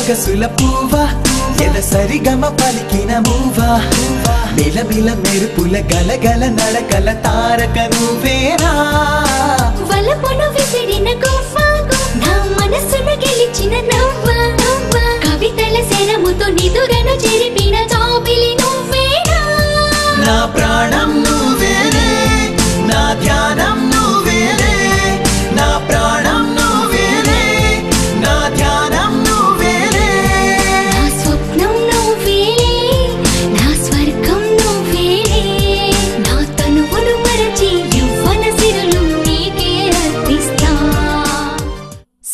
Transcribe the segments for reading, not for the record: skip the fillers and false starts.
సొగసుల పూవా ఎదసరిగమ పలికిన మూవా మిలమిల మెరుపుల గలగల నడకల తారక నువ్వేనా వలపును విసిరిన గువ్వా నా మనసును గెలిచిన నవ్వా కవితల శరముతో నిదురను చెరిపిన జాబిలి నువ్వేనా నా ప్రాణం నువ్వేలే నా ధ్యానం నువ్వేలే నా ప్రాణం నువ్వేలే నా ధ్యానం నువ్వేలే నా స్వప్నం నువ్వేలే నా స్వర్గం నువ్వేలే నా తనువును మరచి యవ్వన సిరులు నీకే అర్పిస్తా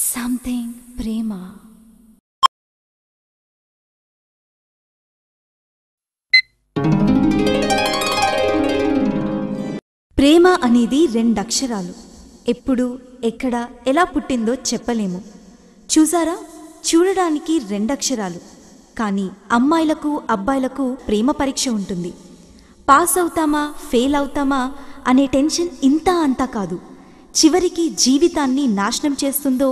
సంథింగ్ ప్రేమ ప్రేమ అనేది 2 అక్షరాలు. ఎప్పుడు ఎక్కడ ఎలా పుట్టిందో చెప్పలేము. చూసారా, చూడడానికి 2 అక్షరాలు, కానీ అమ్మాయిలకు అబ్బాయిలకు ప్రేమ పరీక్ష ఉంటుంది. పాస్ అవుతామా ఫెయిల్ అవుతామా అనే టెన్షన్ ఇంత అంతా కాదు. చివరికి జీవితాన్ని నాశనం చేస్తుందో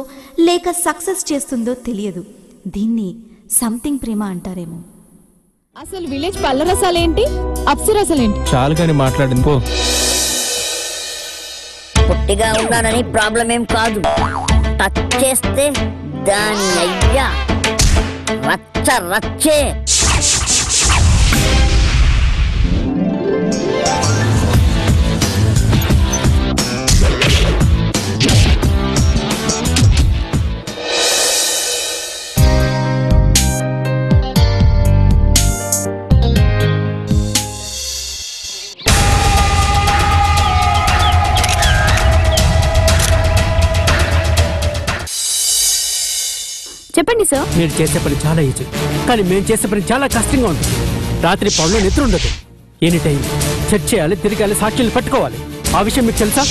లేక సక్సెస్ చేస్తుందో తెలియదు. దీన్ని సంథింగ్ ప్రేమ అంటారేమో. అసలు విలేజ్ పల్లరసాలేంటి, అప్సరసలేంటి? చాలు కానీ మాట్లాడింది పో. పొట్టిగా ఉన్నానని ప్రాబ్లం ఏం కాదు, టచ్ చేస్తే దాని అయ్యా రచ్చ రచ్చే. చెప్పండి సార్. మీరు చేసే పని చాలా ఈజీ, కానీ మేము చేసే పని చాలా కష్టంగా ఉంటుంది. రాత్రి పనులు నిద్ర ఉండదు. ఎనీ టైం చెక్ చేయాలి, తిరగాలి, సాక్షులు పట్టుకోవాలి. ఆ విషయం మీకు తెలుసా?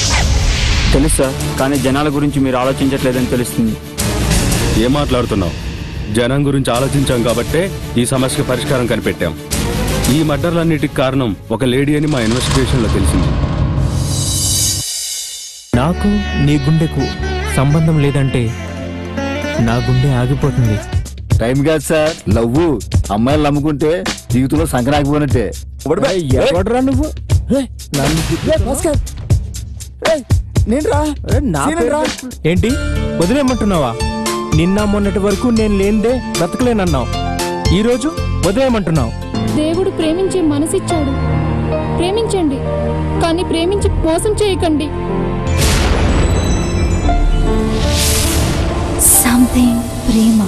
తెలుసా, కానీ జనాల గురించి మీరు ఆలోచించట్లేదని తెలుస్తుంది. ఏం మాట్లాడుతున్నావు? జనం గురించి ఆలోచించాం కాబట్టే ఈ సమస్యకి పరిష్కారం కనిపెట్టాం. ఈ మర్డర్లన్నిటికి కారణం ఒక లేడీ అని మా ఇన్వెస్టిగేషన్లో తెలిసింది. నాకు నీ గుండెకు సంబంధం లేదంటే నా గుండె ఆగిపోతుంది. టైం కాదు సార్, లవ్వు అమ్మాయిలు నమ్ముకుంటే జీవితంలో సంక్రాంతిపోయినట్టే. ఎవడరా నువ్వు? ఏంటి వదిలేయమంటున్నావా? నిన్న మొన్నటి వరకు నేను లేనిదే బ్రతకలేనన్నావు, ఈరోజు వదిలేయమంటున్నావు. దేవుడు ప్రేమించే మనసిచ్చాడు, ప్రేమించండి, కానీ ప్రేమించి మోసం చేయకండి. సంథింగ్ ప్రేమ.